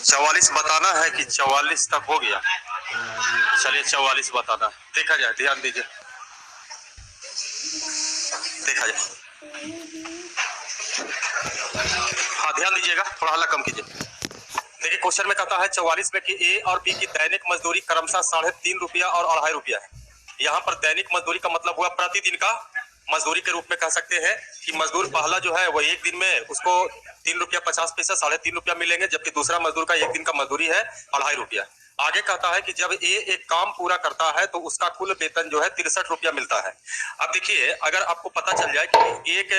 44 बताना है कि 44 तक हो गया? चलिए 44 बताना देखा जाए, ध्यान दीजिए, देखा जाए। हाँ ध्यान दीजिएगा, थोड़ा हल्ला कम कीजिए। देखिए क्वेश्चन में कहता है 44 में कि ए और बी की दैनिक मजदूरी क्रमशः 3.5 रुपया और 2.5 रुपया है। यहाँ पर दैनिक मजदूरी का मतलब हुआ प्रतिदिन का मजदूरी के रूप में कह सकते हैं कि मजदूर पहला जो है वो एक दिन में उसको 3 रुपया 50 पैसा 3.5 रुपया मिलेंगे, जबकि दूसरा मजदूर का एक दिन का मजदूरी है 2.5 रुपया। आगे कहता है कि जब ए एक काम पूरा करता है तो उसका कुल वेतन जो है 63 रुपया मिलता है। अब देखिए अगर आपको पता चल जाए कि एक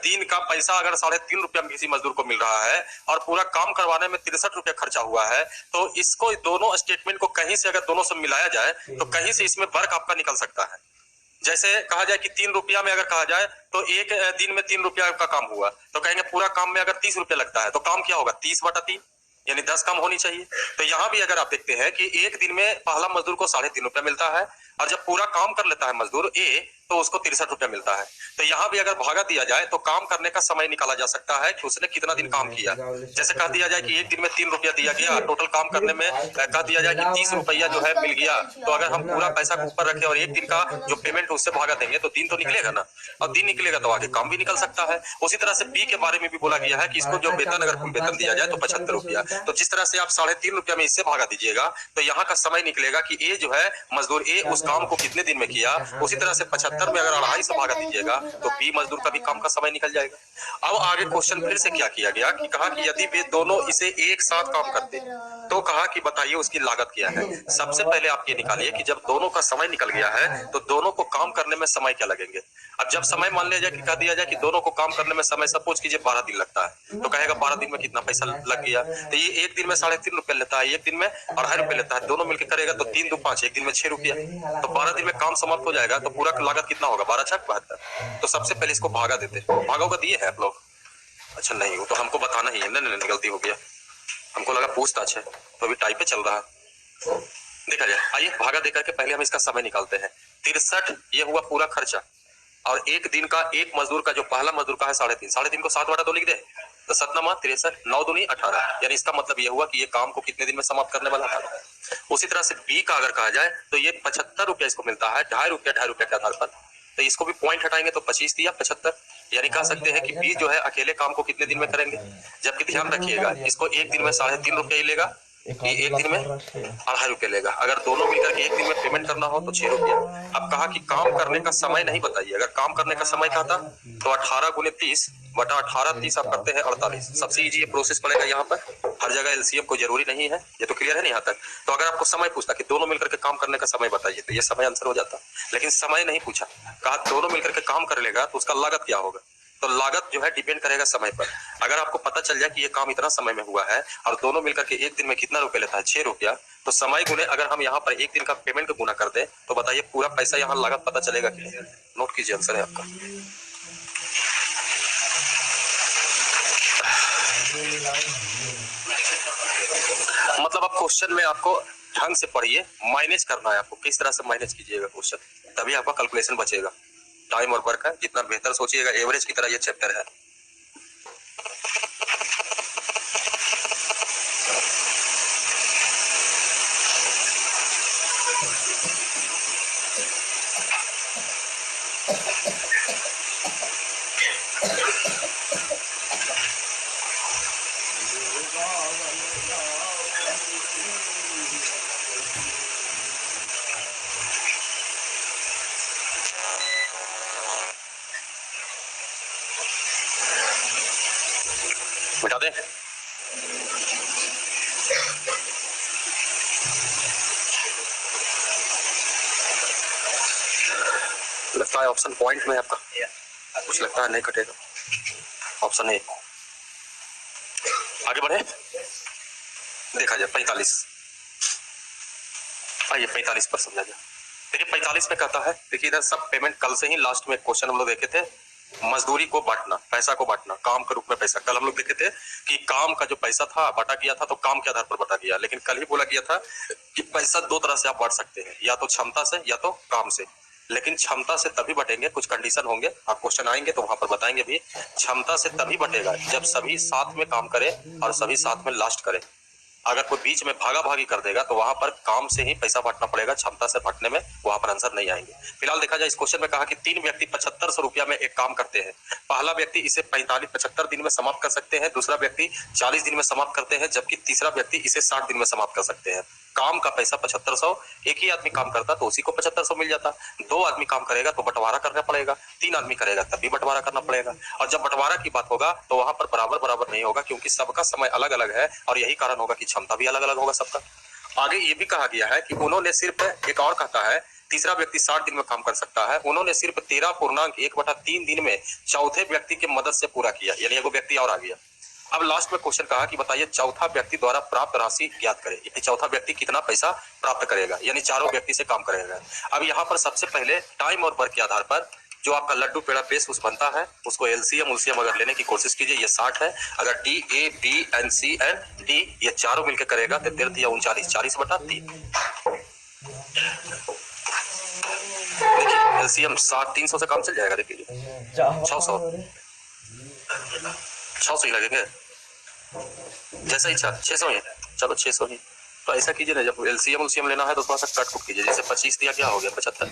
दिन का पैसा अगर 3.5 रुपया किसी मजदूर को मिल रहा है और पूरा काम करवाने में 63 रुपया खर्चा हुआ है, तो इसको दोनों स्टेटमेंट को कहीं से अगर दोनों से मिलाया जाए तो कहीं से इसमें वर्क आपका निकल सकता है। जैसे कहा जाए कि 3 रुपया में अगर कहा जाए तो एक दिन में 3 रुपया का काम हुआ, तो कहेंगे पूरा काम में अगर 30 रुपया लगता है तो काम क्या होगा 30/3, यानी 10 काम होनी चाहिए। तो यहाँ भी अगर आप देखते हैं कि एक दिन में पहला मजदूर को 3.5 रुपया मिलता है और जब पूरा काम कर लेता है मजदूर ए तो उसको 63 रुपया मिलता है। तो यहाँ भी अगर भागा दिया जाए तो काम करने का समय निकाला जा सकता है कि उसने कितना दिन काम किया। जैसे कह दिया जाए कि एक दिन में 3 रुपया दिया गया, टोटल काम करने में कह दिया जाए कि 30 रुपया जो है मिल गया, तो अगर हम पूरा पैसा को ऊपर रखें और एक दिन का जो पेमेंट उससे भागा देंगे तो दिन तो निकलेगा ना, और दिन निकलेगा तो आगे काम भी निकल सकता है। उसी तरह से बी के बारे में भी बोला गया है कि इसको जो वेतन अगर कुल वेतन दिया जाए तो 75 रुपया, तो जिस तरह से आप 3.5 रुपया में इससे भागा दीजिएगा तो यहाँ का समय निकलेगा कि ए जो है मजदूर ए उस काम को कितने दिन में किया, उसी तरह से 75 में अगर 2.5 से भागा दीजिएगा तो बी मजदूर का भी काम का समय निकल जाएगा। अब आगे क्वेश्चन फिर से क्या किया गया कि कहा कि यदि वे दोनों इसे एक साथ काम करते तो कहा कि बताइए उसकी लागत क्या है। सबसे पहले आप ये निकालिए कि जब दोनों का समय निकल गया है तो दोनों को काम करने में समय क्या लगेंगे। अब जब समय मान लिया जाए कि कह दिया जाए कि दोनों को काम करने में समय सपोज कीजिए 12 दिन लगता है, तो कहेगा 12 दिन में कितना पैसा लग गया, तो ये एक दिन में 3.5 रुपया लेता है, एक दिन में 2.5 रुपया लेता है, दोनों मिलकर करेगा तो 3 2 5, एक दिन में 6 रुपया, तो 12 दिन में काम समाप्त हो जाएगा। तो पूरा लागत कितना होगा 12 छक 72। तो सबसे पहले इसको भागा देते, भागा होगा दिए है आप लोग? अच्छा नहीं, वो तो हमको बताना ही है, नहीं गलती हो गया, हमको लगा पूछताछ है, तो अभी टाइप पे चल रहा है, देखा जाए। आइए भागा देकर के पहले हम इसका समय निकालते हैं। 63 ये हुआ पूरा खर्चा, और एक दिन का एक मजदूर का जो पहला मजदूर का है 3.5 को 7/2 लिख दे तो 7×9 63, 9 दूनी 18, यानी इसका मतलब ये हुआ कि ये काम को कितने दिन में समाप्त करने वाला था। उसी तरह से बी का अगर कहा जाए तो ये 75 रुपया इसको मिलता है 2.5 रुपया के आधार पर, तो इसको भी पॉइंट हटाएंगे तो 25 दिया 75, यानी कह सकते हैं कि बी जो है अकेले काम को कितने दिन में करेंगे। जबकि ध्यान रखिएगा इसको एक दिन में 3.5 रुपया ही लेगा, ये एक दिन में 2.5 रुपया लेगा। अगर दोनों मिलकर के एक दिन में पेमेंट करना हो तो 6 रुपया। अब कहा कि काम करने का समय नहीं बताइए, अगर काम करने का समय कहता तो 18 × 30 बटा 18 30 आप करते हैं 48। सबसे इजी ये प्रोसेस पड़ेगा यहाँ पर, हर जगह एलसीएम कोई जरूरी नहीं है, ये तो क्लियर है ना यहाँ तक। तो अगर आपको समय पूछता कि दोनों मिलकर के काम करने का समय बताइए तो ये समय आंसर हो जाता, लेकिन समय नहीं पूछा, कहा दोनों मिलकर के काम कर लेगा तो उसका लागत क्या होगा। तो लागत जो है डिपेंड करेगा समय पर। अगर आपको पता चल जाए कि ये काम इतना समय में हुआ है और दोनों मिलकर के एक दिन में कितना रुपया लेता है 6 रुपया, तो समय गुने अगर हम यहाँ पर एक दिन का पेमेंट को गुना कर दे तो बताइए पूरा पैसा यहाँ लागत पता चलेगा कि नहीं। नोट कीजिए आंसर है आपका। मतलब आप क्वेश्चन में आपको ढंग से पढ़िए, माइनस करना है आपको, किस तरह से माइनस कीजिएगा क्वेश्चन, तभी आपका कैलकुलेशन बचेगा। टाइम और वर्क है, जितना बेहतर सोचिएगा एवरेज की तरह ये चैप्टर है। मिटा दे। लगता है ऑप्शन पॉइंट में आपका कुछ लगता है नहीं कटेगा, ऑप्शन ए। आगे बढ़े, देखा जाए 45। आइए 45 पर समझा जाए। देखिए 45 में कहता है, देखिए इधर सब पेमेंट कल से ही लास्ट में क्वेश्चन हम लोग देखे थे, मजदूरी को बांटना, पैसा को बांटना, काम के रूप में पैसा। कल हम लोग देखे थे कि काम का जो पैसा था बांटा गया था तो काम के आधार पर बांटा गया, लेकिन कल ही बोला गया था कि पैसा दो तरह से आप बांट सकते हैं, या तो क्षमता से या तो काम से। लेकिन क्षमता से तभी बटेंगे, कुछ कंडीशन होंगे, आप क्वेश्चन आएंगे तो वहां पर बताएंगे भी। क्षमता से तभी बटेगा जब सभी साथ में काम करें और सभी साथ में लास्ट करें। अगर कोई बीच में भागा भागी कर देगा तो वहां पर काम से ही पैसा बांटना पड़ेगा, क्षमता से बांटने में वहां पर आंसर नहीं आएंगे। फिलहाल देखा जाए इस क्वेश्चन में कहा कि 3 व्यक्ति 7500 रुपया में एक काम करते हैं। पहला व्यक्ति इसे 75 दिन में समाप्त कर सकते हैं, दूसरा व्यक्ति 40 दिन में समाप्त करते हैं, जबकि तीसरा व्यक्ति इसे 60 दिन में समाप्त कर सकते हैं। काम का पैसा 7500, एक ही आदमी काम करता तो उसी को 7500 मिल जाता। 2 आदमी काम करेगा तो बंटवारा करना पड़ेगा, 3 आदमी करेगा तब भी बंटवारा करना पड़ेगा। और जब बंटवारा की बात होगा तो वहां पर बराबर बराबर नहीं होगा, क्योंकि सबका समय अलग अलग है और यही कारण होगा कि क्षमता भी अलग अलग होगा सबका। आगे ये भी कहा गया है कि उन्होंने सिर्फ, एक और कहता है तीसरा व्यक्ति 60 दिन में काम कर सकता है, उन्होंने सिर्फ 13.1/3 दिन में चौथे व्यक्ति की मदद से पूरा किया, यानी एगो व्यक्ति और आ गया। अब लास्ट में क्वेश्चन कहा कि बताइए चौथा व्यक्ति द्वारा प्राप्त राशि ज्ञात करें, यानी चौथा व्यक्ति कितना पैसा प्राप्त करेगा, यानी चारों व्यक्ति से काम करेगा। अब यहाँ पर सबसे पहले टाइम और वर्क के आधार पर जो आपका लड्डू पेड़ा पेश उस बनता है उसको एलसीएम उलसीएम अगर लेने की कोशिश कीजिए, ये 60 है। अगर D A B and C and D ये चारों मिलकर करेगा तो 13 या 39, 40/3। देखिए एलसीएम 60, 300 से काम चल जाएगा। देखिए 600 ही लगेंगे, जैसा इच्छा 600 ही, चलो 600 ही। तो ऐसा कीजिए ना, जब एलसीएम उलसीएम लेना है तो थोड़ा सा कट कुट कीजिए। जैसे 25 दिया क्या हो गया 75,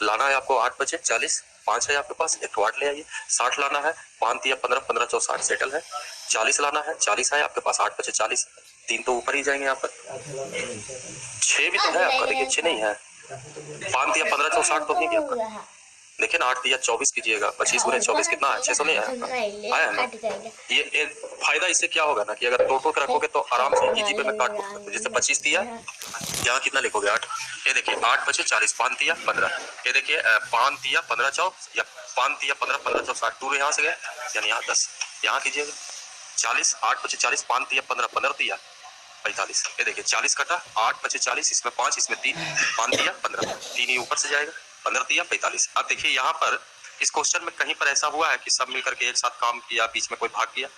लाना है आपको 8 बचे 40, 5 है आपके पास, एक तो 8 ले आइए। 60 लाना है, 5 दिया 15, 15 चौ 60 सेटल है। 40 लाना है, 40 है आपके पास, 8 बचे 40, 3 तो ऊपर ही जाएंगे यहाँ पर। 6 भी तो है आपका, देखिए 6 नहीं है, 5 दिया 15 चौ 60 तो नहीं है आपका। देखिए ना 8 दिया 24 कीजिएगा, 25 गुने 24 कितना है, 600 नहीं है, आया ना। ये एक फायदा इससे क्या होगा ना कि अगर टोटल के रखोगे तो आराम से इजी पे में काट सकते हो। जैसे 25 दिया, यहाँ कितना लिखोगे 8, ये देखिए 8 बचे 40, 5 दिया 15, ये देखिए 5 दिया 15 चौ, या 5 दिया 15, 15 चौ 60, दूर यहाँ से गए, यानी यहाँ 10, यहाँ कीजिएगा 40, 8 बचे 40, 5 दिया 15, 15 दिया 45, ये देखिए 40 कटा, 8 बचे 40, इसमें 5 इसमें 3, 5 दिया 15, 3 ही ऊपर से जाएगा, 15 दिया 45। अब देखिए यहाँ पर इस क्वेश्चन में कहीं पर ऐसा हुआ है कि सब मिलकर के एक साथ काम किया, बीच में कोई भाग गया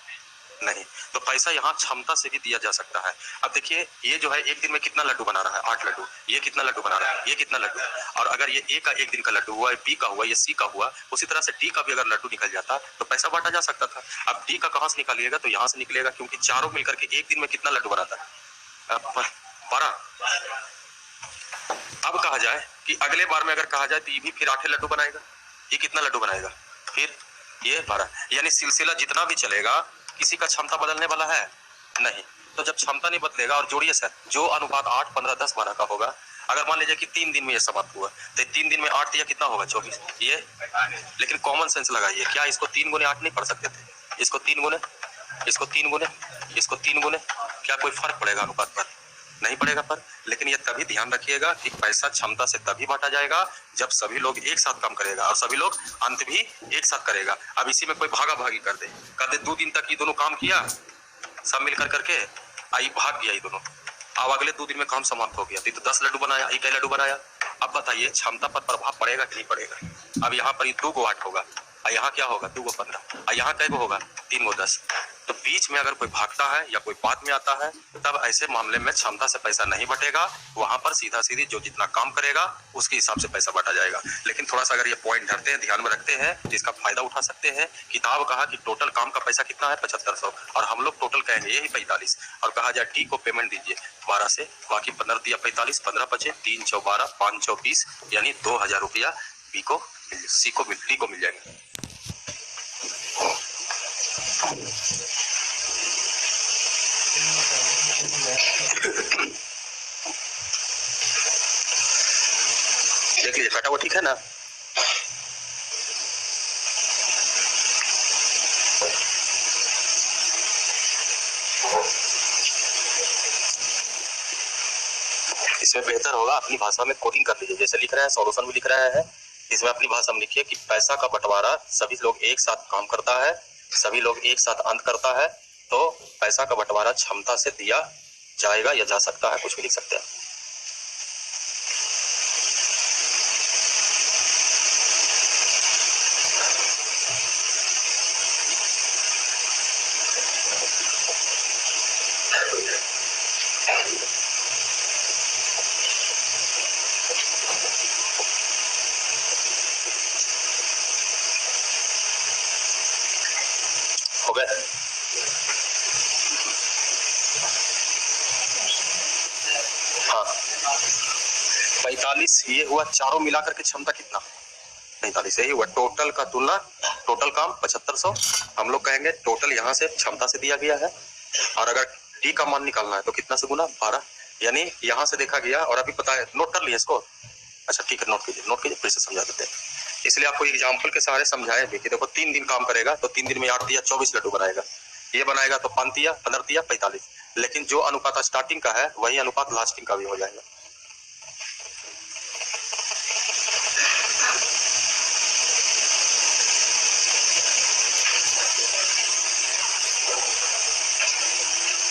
नहीं, तो पैसा यहाँ क्षमता से भी दिया जा सकता है। अब देखिए ये जो है एक दिन में कितना लड्डू बना रहा है, 8 लड्डू, ये कितना लड्डू बना रहा है, ये कितना लड्डू, और अगर ये ए का एक दिन का लड्डू हुआ, बी का हुआ, ये सी का हुआ, उसी तरह से डी का भी अगर लड्डू निकल जाता तो पैसा बांटा जा सकता था। अब डी का कहाँ से निकालिएगा, तो यहाँ से निकलेगा, क्योंकि चारों मिलकर के एक दिन में कितना लड्डू बनाता है 12। अब कहा जाए कि अगले बार में अगर कहा जाए तो ये भी फिर 8 लड्डू बनाएगा, ये कितना लड्डू बनाएगा, फिर ये 12, यानी सिलसिला जितना भी चलेगा किसी का क्षमता बदलने वाला है नहीं। तो जब क्षमता नहीं बदलेगा, और जोड़िए सर, जो अनुपात 8, 15, 10, 12 का होगा, अगर मान लीजिए कि 3 दिन में ये समाप्त हुआ तो 3 दिन में 8 दिया कितना होगा 24, ये। लेकिन कॉमन सेंस लगाइए, क्या इसको 3 गुने 8 नहीं पढ़ सकते थे, इसको 3 गुने, इसको 3 गुने, इसको 3 गुने, क्या कोई फर्क पड़ेगा अनुपात पर, नहीं पड़ेगा पर। लेकिन ये तभी ध्यान रखिएगा कि पैसा क्षमता से तभी बांटा जाएगा जब सभी लोग एक साथ काम करेगा, और सभी लोग अंत भी एक साथ करेगा। अब इसी में कोई भागा भागी कर दे 2 दिन तक ये दोनों काम किया सब मिलकर करके, आई भाग गया ये दोनों, अब अगले 2 दिन में काम समाप्त हो गया, तो 10 लड्डू बनाया, एक लड्डू बनाया। अब बताइए क्षमता पर प्रभाव पड़ेगा कि नहीं पड़ेगा। अब यहाँ पर ये 2 को 8 होगा, और यहाँ क्या होगा 2 को 15, और यहाँ कै को होगा 3 को 10। तो बीच में अगर कोई भागता है या कोई बात में आता है, तब ऐसे मामले में क्षमता से पैसा नहीं बटेगा, वहां पर सीधा सीधी जो जितना काम करेगा उसके हिसाब से पैसा बांटा जाएगा। लेकिन थोड़ा सा अगर ये पॉइंट धरते हैं, ध्यान में रखते हैं, तो इसका फायदा उठा सकते हैं। किताब कहा कि टोटल काम का पैसा कितना है 7500, और हम लोग टोटल कहेंगे यही 45, और कहा जाए डी को पेमेंट दीजिए 12 से, बाकी 15 दिया 45, 15 बचे 3 चौ 12, 5 चौ 20, यानी 2000 रुपया बी को, सी को, डी को मिल जाएंगे। देख लीजिए कटा हुआ ठीक है ना। इसमें बेहतर होगा अपनी भाषा में कोडिंग कर लीजिए, जैसे लिख रहे हैं सॉल्यूशन भी लिख रहे हैं, इसमें अपनी भाषा में लिखिए कि पैसा का बंटवारा सभी लोग एक साथ काम करता है, सभी लोग एक साथ अंत करता है, तो पैसा का बंटवारा क्षमता से दिया जाएगा या जा सकता है, कुछ भी लिख सकते हैं। हो गए। हाँ 45, ये हुआ चारों मिलाकर के क्षमता कितना 45, यही हुआ टोटल का तुलना, टोटल काम 7500, हम लोग कहेंगे टोटल यहाँ से क्षमता से दिया गया है, और अगर टी का मान निकालना है तो कितना से गुना 12, यानी यहाँ से देखा गया, और अभी पता है नोट कर लिए इसको, अच्छा ठीक है नोट कीजिए फिर से समझा देते हैं। इसलिए आपको एग्जाम्पल के सहारे समझाए भी कि देखो 3 दिन काम करेगा तो 3 दिन में 8 दिया 24 लड्डू बनाएगा, ये बनाएगा तो 5 दिया 15 दिया 45, लेकिन जो अनुपात स्टार्टिंग का है वही अनुपात लास्टिंग का भी हो जाएगा।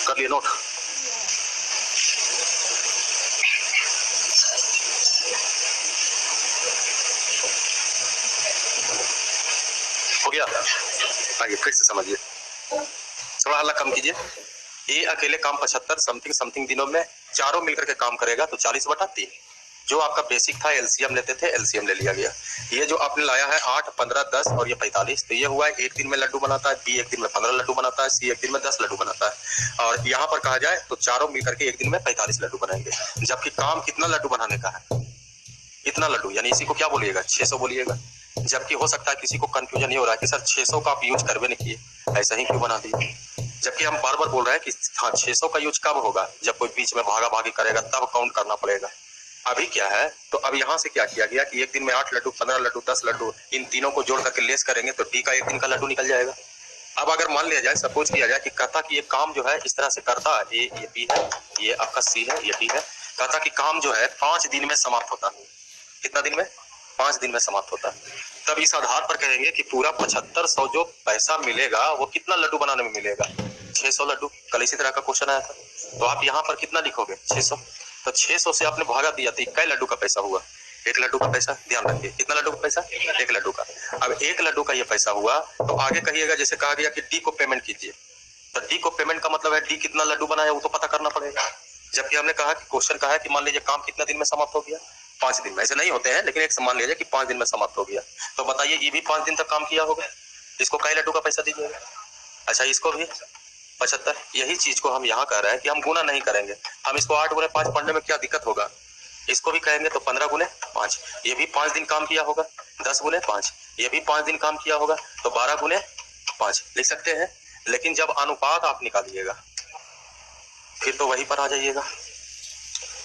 कर लिए नोट, हो गया? आइए फिर से समझिए, थोड़ा हल्ला कम कीजिए। ये अकेले काम 75 समथिंग समथिंग दिनों में चारों मिलकर के काम करेगा तो 40/3, जो आपका बेसिक था एलसीएम लेते थे, एलसीएम ले लिया गया। ये जो आपने लाया है 8, 15, 10 और ये 45, तो ये हुआ है एक दिन में लड्डू बनाता है, बी एक दिन में 15 लड्डू बनाता है, सी एक दिन में 10 लड्डू बनाता है, और यहाँ पर कहा जाए तो चारों मिलकर के एक दिन में 45 लड्डू बनाएंगे, जबकि काम कितना लड्डू बनाने का है, इतना लड्डू, यानी इसी को क्या बोलिएगा 600 बोलिएगा। जबकि हो सकता है किसी को कंफ्यूजन नहीं हो रहा है कि सर 600 का आप यूज करवे नहीं किए, ऐसा ही क्यों बना दिए, जबकि हम बार बार बोल रहे हैं कि हाँ 600 का यूज कब होगा, जब कोई बीच में भागा भागी करेगा तब काउंट करना पड़ेगा। अभी क्या है, तो अब यहाँ से क्या किया गया कि एक दिन में 8 लड्डू 15 लड्डू 10 लड्डू, इन तीनों को जोड़ करके लेस करेंगे तो डी का एक दिन का लड्डू निकल जाएगा। अब अगर मान लिया जाए, सपोज किया जाए कि कहता कि ये काम जो है इस तरह से करता है, ये बी है, ये आपका सी है, ये डी है, कहता कि काम जो है 5 दिन में समाप्त होता है, कितना दिन में 5 दिन में समाप्त होता है। तब इस आधार पर कहेंगे कि पूरा 7500 जो पैसा मिलेगा वो कितना लड्डू बनाने में मिलेगा, 600 लड्डू। कल इसी तरह का क्वेश्चन आया था, तो आप यहाँ पर कितना लिखोगे 600, तो 600 से आपने भागा दिया तो इक्का लड्डू का पैसा हुआ, एक लड्डू का पैसा, ध्यान रखिए कितना लड्डू का पैसा, एक लड्डू का। अब एक लड्डू का ये पैसा हुआ तो आगे कहिएगा, जैसे कहा गया कि डी को पेमेंट कीजिए, तो डी को पेमेंट का मतलब है डी कितना लड्डू बनाया वो तो पता करना पड़ेगा। जबकि हमने कहा कि क्वेश्चन कहा है कि मान लीजिए काम कितना दिन में समाप्त हो गया, 5 दिन में, ऐसे नहीं होते हैं लेकिन एक मान लीजिए कि 5 दिन में समाप्त हो गया, तो बताइए ये भी 5 दिन तक काम किया होगा, इसको कई लड्डू का पैसा दीजिएगा। अच्छा इसको भी 75, यही चीज को हम यहाँ कह रहे हैं कि हम गुना नहीं करेंगे, हम इसको 8 गुने 5 पढ़ने में क्या दिक्कत होगा, इसको भी कहेंगे तो 15 गुने 5, ये भी 5 दिन काम किया होगा, 10 गुने 5, ये भी 5 दिन काम किया होगा, तो 12 गुने 5 लिख सकते हैं। लेकिन जब अनुपात आप निकालिएगा फिर तो वहीं पर आ जाइएगा।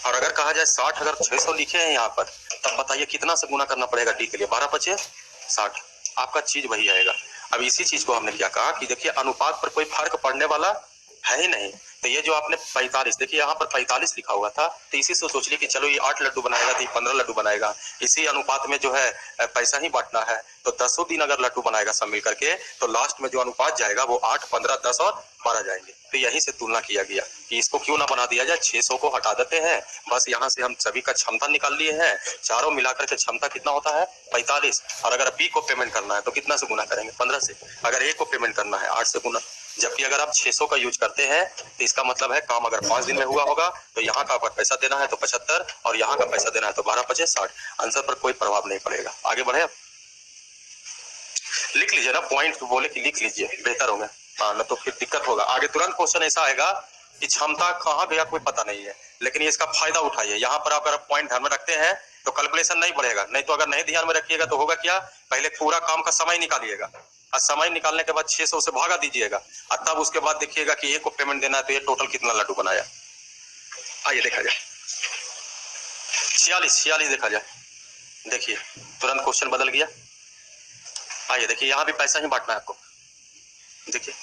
और अगर कहा जाए 60, अगर 600 लिखे हैं यहाँ पर, तब बताइए कितना से गुना करना पड़ेगा डी के लिए, 12 5 60, आपका चीज वही आएगा। अब इसी चीज को हमने क्या कहा कि देखिए अनुपात पर कोई फर्क पड़ने वाला है ही नहीं, तो ये जो आपने 45, देखिए यहाँ पर 45 लिखा हुआ था, तो इसी से सोच लिया कि चलो ये 8 लड्डू बनाएगा तो ये 15 लड्डू बनाएगा, इसी अनुपात में जो है पैसा ही बांटना है, तो 10 दिन अगर लड्डू बनाएगा सब मिल करके तो लास्ट में जो अनुपात जाएगा वो 8, 15, 10 और 12 जाएंगे। तो यहीं से तुलना किया गया कि इसको क्यों ना बना दिया जाए, 600 को हटा देते हैं, बस यहाँ से हम सभी का क्षमता निकाल लिए हैं, चारों मिलाकर के क्षमता कितना होता है 45, और अगर बी को पेमेंट करना है तो कितना से गुना करेंगे 15 से, अगर ए को पेमेंट करना है 8 से गुना। जबकि अगर आप 600 का यूज करते हैं तो इसका मतलब है काम अगर 5 दिन में हुआ होगा तो यहाँ का अगर पैसा देना है तो 75 और यहाँ का पैसा देना है तो 12 5 60, आंसर पर कोई प्रभाव नहीं पड़ेगा। आगे बढ़े, अब लिख लीजिए ना, पॉइंट बोले कि लिख लीजिए बेहतर होगा, हाँ ना तो फिर दिक्कत होगा। आगे तुरंत क्वेश्चन ऐसा आएगा कि क्षमता कहाँ गया कोई पता नहीं है, लेकिन इसका फायदा उठाइए। यहाँ पर अगर पॉइंट ध्यान में रखते हैं तो कैलकुलेशन नहीं बढ़ेगा, नहीं तो अगर नहीं ध्यान में रखिएगा तो होगा क्या, पहले पूरा काम का समय निकालिएगा और समय निकालने के बाद 600 से भागा दीजिएगा और तब उसके बाद देखिएगा कि ए को पेमेंट देना है तो ये टोटल कितना लड्डू बनाया। आइए देखा जाए 46 देखा जाए, देखिए तुरंत क्वेश्चन बदल गया। आइए देखिए यहाँ भी पैसा ही बांटना है आपको, देखिए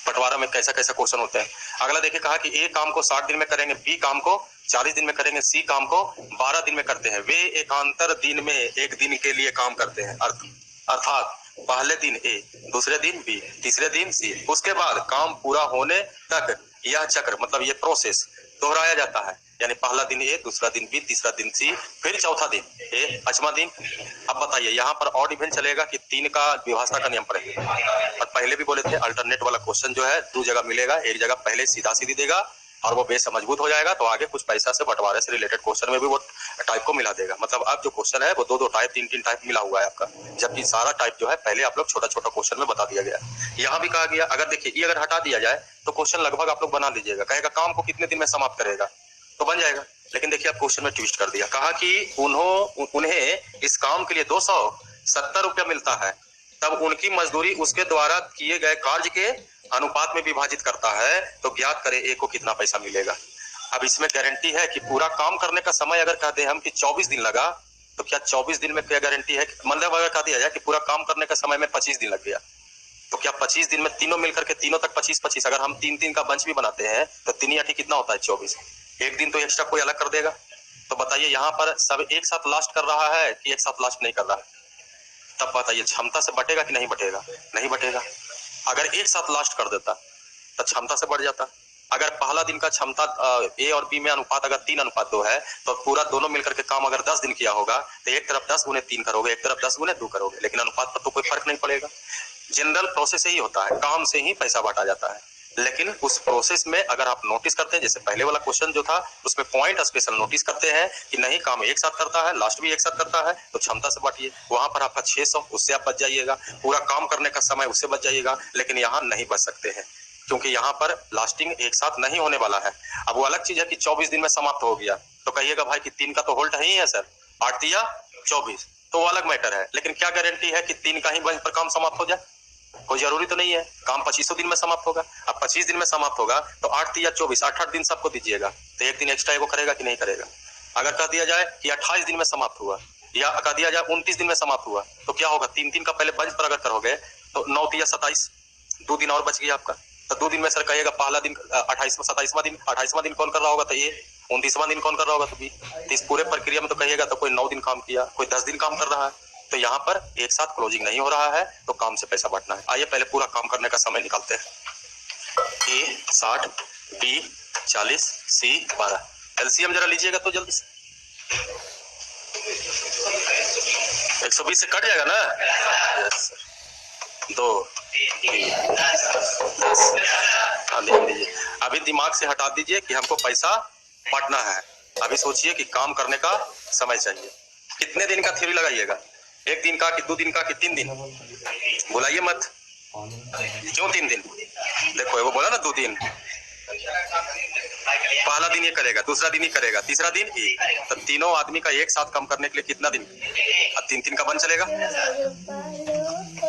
बंटवारा में कैसा कैसा क्वेश्चन होता है। अगला देखिए कहा कि ए काम को 60 दिन में करेंगे, बी काम को 40 दिन में करेंगे, सी काम को 12 दिन में करते हैं, वे एकांतर दिन में एक दिन के लिए काम करते हैं, अर्थात पहले दिन ए, दूसरे दिन बी, तीसरे दिन सी, उसके बाद काम पूरा होने तक यह चक्र मतलब ये प्रोसेस दोहराया जाता है, यानी पहला दिन ए, दूसरा दिन बी, तीसरा दिन सी, फिर चौथा दिन ए, पांचवा दिन। अब बताइए यहाँ पर ऑड इवन चलेगा कि 3 का विभाषा का नियम पड़ेगा, और पहले भी बोले थे अल्टरनेट वाला क्वेश्चन जो है 2 जगह मिलेगा, एक जगह पहले सीधा सीधी देगा और वो बेस मजबूत हो जाएगा, तो आगे कुछ पैसा से बंटवारे से रिलेटेड क्वेश्चन में भी वो टाइप को मिला देगा। मतलब अब जो क्वेश्चन है वो 2 टाइप 3 टाइप मिला हुआ है आपका, जबकि सारा टाइप जो है पहले आप लोग छोटा छोटा क्वेश्चन में बता दिया गया। यहाँ भी कहा गया अगर देखिए ये अगर हटा दिया जाए तो क्वेश्चन लगभग आप लोग बना लीजिएगा, कहेगा काम को कितने दिन में समाप्त करेगा, तो बन जाएगा लेकिन देखिए आप क्वेश्चन में ट्विस्ट कर दिया, कहा कि उन्हें इस काम के लिए 270 रुपया मिलता है, तब उनकी मजदूरी उसके द्वारा किए गए कार्य के अनुपात में विभाजित करता है, तो ज्ञात करें ए को कितना पैसा मिलेगा। अब इसमें गारंटी है कि पूरा काम करने का समय अगर कहते हैं हम कि 24 दिन लगा, तो क्या 24 दिन में क्या गारंटी है, मतलब अगर कह दिया जाए कि पूरा काम करने का समय में 25 दिन लग गया, तो क्या 25 दिन में तीनों मिलकर के तीनों तक 25-25, अगर हम 3-3 का बंच भी बनाते हैं तो 3 आठी कितना होता है 24, एक दिन तो एक्स्ट्रा कोई अलग कर देगा। तो बताइए यहाँ पर सब एक साथ लास्ट कर रहा है कि एक साथ लास्ट नहीं कर रहा है, तब बताइए क्षमता से बटेगा कि नहीं बटेगा, नहीं बटेगा। अगर एक साथ लास्ट कर देता तो क्षमता से बढ़ जाता। अगर पहला दिन का क्षमता ए और बी में अनुपात अगर 3:2 है, तो पूरा दोनों मिलकर के काम अगर 10 दिन किया होगा तो एक तरफ 10 गुने 3 करोगे, एक तरफ 10 गुने 2 करोगे, लेकिन अनुपात पर तो कोई फर्क नहीं पड़ेगा। जनरल प्रोसेस यही होता है, काम से ही पैसा बांटा जाता है। लेकिन उस प्रोसेस में अगर आप नोटिस करते हैं, जैसे पहले वाला क्वेश्चन जो था उसमें पॉइंट स्पेशल नोटिस करते हैं कि नहीं काम एक साथ करता है, लास्ट भी एक साथ करता है, तो क्षमता से बांटिए। वहां पर आपका 600, उससे आप बच जाइएगा, पूरा काम करने का समय उससे बच जाइएगा। लेकिन यहाँ नहीं बच सकते हैं, क्योंकि यहाँ पर लास्टिंग एक साथ नहीं होने वाला है। अब वो अलग चीज है कि 24 दिन में समाप्त हो गया, तो कहिएगा भाई कि 3 का तो होल्ड ही है सर, 8 या 24, तो वो अलग मैटर है। लेकिन क्या गारंटी है कि 3 का ही बंच पर काम समाप्त हो जाए, कोई जरूरी तो नहीं है। काम 25 दिन में समाप्त होगा, अब 25 दिन में समाप्त होगा तो 8 या 24, 8 दिन सबको दीजिएगा, तो एक दिन एक्स्ट्रा एगो करेगा कि नहीं करेगा। अगर कह दिया जाए कि 28 दिन में समाप्त हुआ, या कह दिया जाए 29 दिन में समाप्त हुआ, तो क्या होगा, 3 का पहले बंच पर अगर करोगे तो 9 या 27, 2 दिन और बच गया आपका। तो 2 दिन में सर कहेगा पहला दिन 27वां दिन, 28वां दिन कौन कर रहा होगा तो ये, 29वां दिन कौन कर रहा होगा तो बी। तो इस पूरे प्रक्रिया में तो कहिएगा तो कोई 9 दिन काम किया, कोई 10 दिन काम कर रहा है, तो यहाँ पर एक साथ क्लोजिंग नहीं हो रहा है, तो काम से पैसा बांटना है। आइए पहले पूरा काम करने का समय निकालते हैं। ए 60, बी 40, सी 12। एलसीएम जरा लीजिएगा तो जल्दी से। 120 से कट जाएगा ना, यस सर। 2, 3, 10। हाँ ध्यान दीजिए, अभी दिमाग से हटा दीजिए कि हमको पैसा बांटना है। अभी सोचिए कि काम करने का समय चाहिए। कितने दिन का थ्योरी लगाइएगा, 1 दिन का कि 2 दिन का कि 3 दिन, बुलाइए मत। क्यों 3 दिन, देखो वो बोला ना 2 दिन, पहला दिन ये करेगा, दूसरा दिन ही करेगा, तीसरा दिन ही, तो तीनों आदमी का एक साथ काम करने के लिए कितना दिन, अब 3 का बन चलेगा,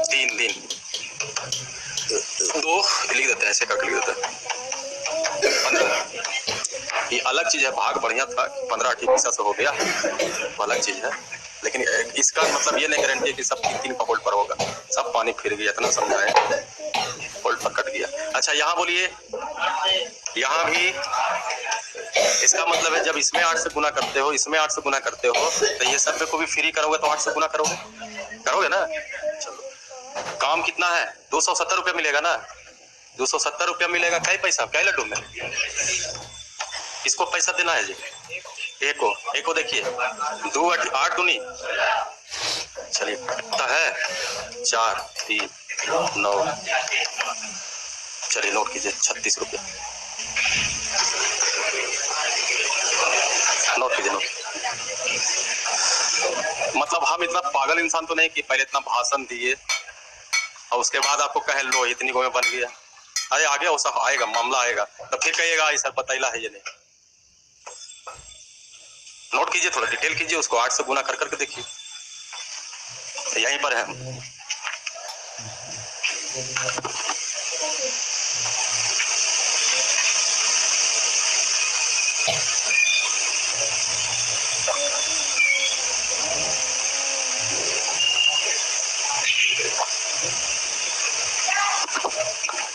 3 दिन। 2 लिख देते हैं, ऐसे करके लिख देते हैं। 15, ये अलग चीज है, भाग बढ़िया था, 15 28 से हो गया, अलग चीज है। लेकिन इसका मतलब ये नहीं गारंटी है कि सब 3 का होल्ड पर होगा, सब पानी फिर गया, इतना समझाए, होल्ड पर कट गया। अच्छा यहाँ बोलिए, यहाँ भी इसका मतलब है जब इसमें 8 से गुना करते हो, इसमें 8 से गुना करते हो, तो ये सब को भी फ्री करोगे तो 8 से गुना करोगे ना। चलो काम कितना है, 270 रुपया मिलेगा ना, 270 रुपया मिलेगा, कई पैसा, कई लड्डू में, इसको पैसा देना है जी। एक को देखिए, 2 8 दूनी, चलिए कितना है, 4 3 9, चलिए नोट कीजिए 36 रुपया, नोट कीजिए नोट। मतलब हम इतना पागल इंसान तो नहीं कि पहले इतना भाषण दिए और उसके बाद आपको कहे लो इतनी को में बन गया। अरे आगे वो सब आएगा, मामला आएगा, तो फिर कहिएगा सर बतैला है ये नहीं। नोट कीजिए, थोड़ा डिटेल कीजिए, उसको 8 से गुना कर करके देखिए, यहीं पर है।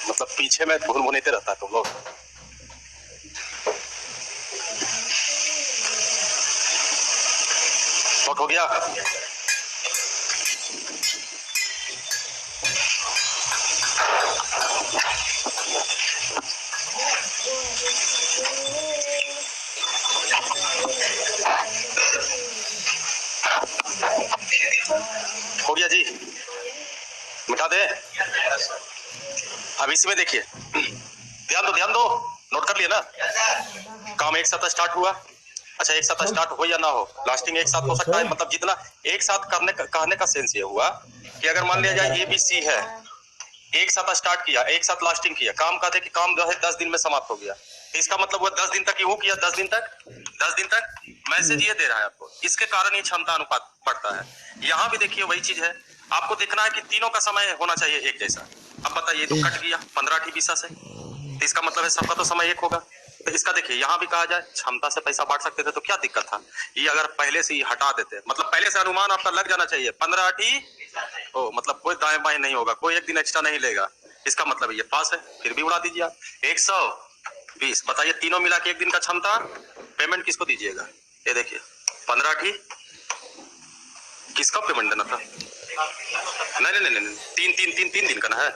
मतलब पीछे में भूल भुनते रहता है तुम लोग। नोट हो गया, हो गया जी, मिटा दे। अब इसमें देखिए, ध्यान दो, नोट कर लिया ना, काम एक साथ स्टार्ट हुआ। अच्छा एक साथ स्टार्ट हो या ना हो, लास्टिंग एक साथ हो सकता है। मतलब जितना एक साथ कहने का सेंस ये हुआ कि अगर मान लिया जाए ABC है, एक साथ स्टार्ट किया, एक साथ लास्टिंग किया, काम का थे कि काम जो है 10 दिन में समाप्त हो गया। तो इसका मतलब वो 10 दिन तक यूं किया, 10 दिन तक मैसेज ये दे रहा है आपको, इसके कारण ये क्षमता अनुपात बढ़ता है। यहाँ भी देखिए वही चीज है, आपको देखना है कि तीनों का समय होना चाहिए एक जैसा। अब बताइए, तो कट गया 15 20 से, तो इसका मतलब है सबका तो समय एक होगा। तो इसका देखिए यहाँ भी कहा जाए क्षमता से पैसा बांट सकते थे तो क्या दिक्कत था, ये अगर पहले से ही हटा देते, मतलब पहले से अनुमान आपका लग जाना चाहिए 15 ओ, मतलब कोई दाएं बाएं नहीं होगा, कोई एक दिन एक्स्ट्रा नहीं लेगा, इसका मतलब ये पास है। फिर भी उड़ा दीजिए आप 120। बताइए तीनों मिला के एक दिन का क्षमता, पेमेंट किसको दीजिएगा? ये देखिए 15 किसका पेमेंट देना था? नहीं नहीं नहीं, तीन दिन का ना है।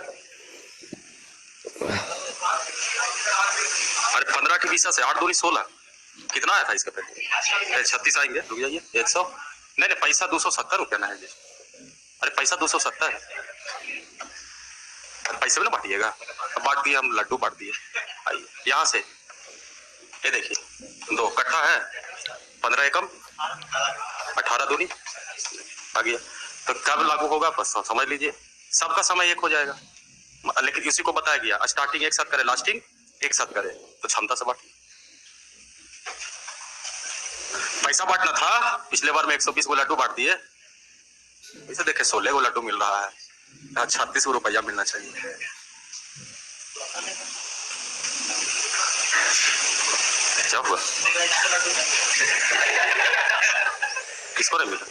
अरे 15 से 8 दूनी 16, कितना आया था इसका पेमेंट? 36 आएंगे, रुक जाइए 100, नहीं नहीं पैसा 270 रुपया ना है जी। अरे पैसा 270 है, पैसे में ना बांटिएगा। बांट दिए हम, लड्डू बांट दिए। आइए यहाँ से, ये देखिए 2 कट्ठा है, 15 एकम 18 दूनी आ गया। तो कब लागू होगा बस समझ लीजिए, सबका समय एक हो जाएगा। लेकिन इसी को बताया गया स्टार्टिंग एक साथ करे, लास्टिंग एक साथ करे, तो क्षमता से बांटिए। पैसा बांटना था, पिछले बार में 120 को लड्डू बांट दिए, इसे देखे 16 को लड्डू मिल रहा है, 36 रुपया मिलना चाहिए। क्या हुआ? किसको नहीं मिला?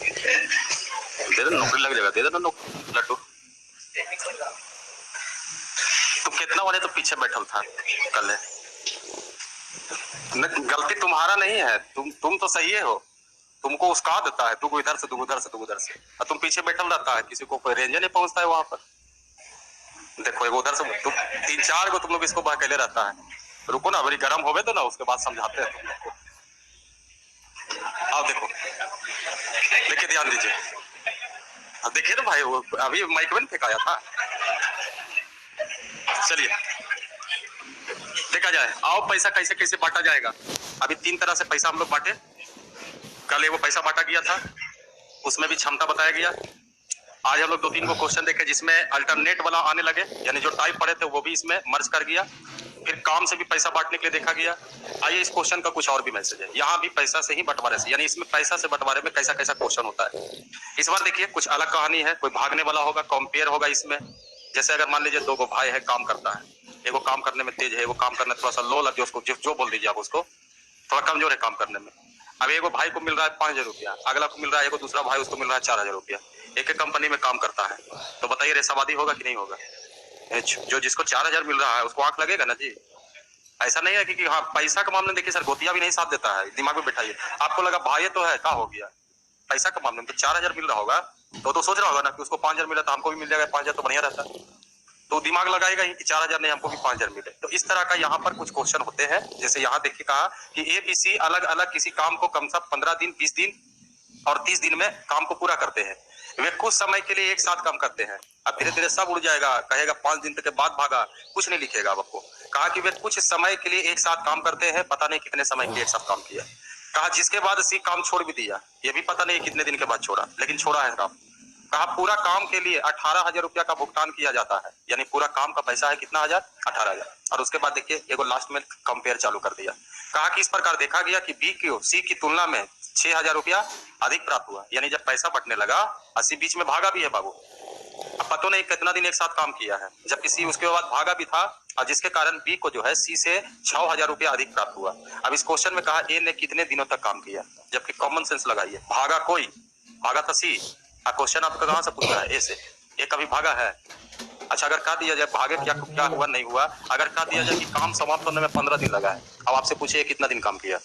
दे देना, नौकरी लग जाएगा, दे देना लड्डू। तुम कितना वाले तो पीछे बैठल था कल है, गलती तुम्हारा नहीं है, तुम तो सही हो, तुमको उसका देता है, तू इधर से तू उधर से तू उधर से, और तुम पीछे बैठल रहता है, किसी को कोई रेंज नहीं पहुंचता है वहां पर। देखो एक उधर से तुम 3-4 को तुम लोग इसको बहकेले रहता है। रुको ना, बड़ी गर्म होवे तो ना, उसके बाद समझाते हैं तुम लोग को। आओ देखो, देखिए ध्यान दीजिए, देखिए ना भाई, वो अभी माइक में फेंकाया था। चलिए देखा जाए, आओ पैसा कैसे कैसे बांटा जाएगा। अभी 3 तरह से पैसा हम लोग बांटे, कल वो पैसा बांटा गया था, उसमें भी क्षमता बताया गया। आज हम लोग 2-3 को क्वेश्चन देखे जिसमें अल्टरनेट वाला आने लगे, यानी जो टाइप पढ़े थे वो भी इसमें मर्ज कर गया। फिर काम से भी पैसा बांटने के लिए देखा गया। आइए इस क्वेश्चन का कुछ और भी मैसेज है, यहाँ भी पैसा से ही बंटवारे से, यानी इसमें पैसा से बंटवारे में कैसा कैसा क्वेश्चन होता है। इस बार देखिए कुछ अलग कहानी है, कोई भागने वाला होगा, कंपेयर होगा इसमें। जैसे अगर मान लीजिए 2 भाई है, काम करता है, एगो काम करने में तेज है, एगो काम करने थोड़ा सा लो लगे, उसको जो बोल दीजिए आप, उसको थोड़ा कमजोर है काम करने में। अब एगो भाई को मिल रहा है 5,000 रुपया, अगला को मिल रहा है, एगो दूसरा भाई उसको मिल रहा है 4,000 रुपया, एक एक कंपनी में काम करता है, तो बताइए रेसावादी होगा कि नहीं होगा? जो जिसको 4,000 मिल रहा है उसको आंख लगेगा ना जी। ऐसा नहीं है कि हाँ पैसा के मामले में देखिए सर गोतिया भी नहीं साथ देता है, दिमाग में बैठाइए। आपको लगा भाई तो है, क्या हो गया? पैसा के मामले में तो 4,000 मिल रहा होगा, तो सोच रहा होगा ना कि उसको 5,000 मिला, तो हमको भी मिल जाएगा 5,000, तो बढ़िया रहता। तो दिमाग लगाएगा ही कि 4,000 नहीं, हमको भी 5,000 मिले। तो इस तरह का यहाँ पर कुछ क्वेश्चन होते हैं। जैसे यहाँ देखिए कहा कि ABC अलग अलग किसी काम को कम से कम 15 दिन, 20 दिन और 30 दिन में काम को पूरा करते हैं। वे कुछ समय के लिए एक साथ काम करते हैं। अब धीरे धीरे सब उड़ जाएगा, कहेगा 5 दिन तक के बाद भागा, कुछ नहीं लिखेगा आपको। कहा कि वे कुछ समय के लिए एक साथ काम करते हैं, पता नहीं कितने समय के लिए एक साथ काम किया। कहा जिसके बाद सी काम छोड़ भी दिया, ये भी पता नहीं कितने दिन के बाद छोड़ा, लेकिन छोड़ा है काम। कहा पूरा काम के लिए 18,000 रुपया का भुगतान किया जाता है, यानी पूरा काम का पैसा है कितना हजार? 18,000। और उसके बाद देखिए एगो लास्ट में कंपेयर चालू कर दिया। कहा कि इस प्रकार देखा गया कि बी को सी की तुलना में 6,000 रुपया अधिक प्राप्त हुआ, यानी जब पैसा बंटने लगा 80 बीच में भागा भी है बाबू। अब पता नहीं कितना दिन एक साथ काम किया है, जबकि सी उसके बाद भागा भी था, और जिसके कारण बी को जो है सी से 6,000 रुपया अधिक प्राप्त हुआ। अब इस क्वेश्चन में कहा ए ने कितने दिनों तक काम किया, जबकि कॉमन सेंस लगाइए, भागा कोई, भागा था सी। क्वेश्चन आपका कहां से पूछ रहा है? ए से। ए कभी भागा है? अच्छा अगर कह दिया जाए भागे क्या क्या हुआ नहीं हुआ, अगर कह दिया जाए कि काम समाप्त होने में 15 दिन लगा है, अब आपसे पूछिए कितना दिन काम किया?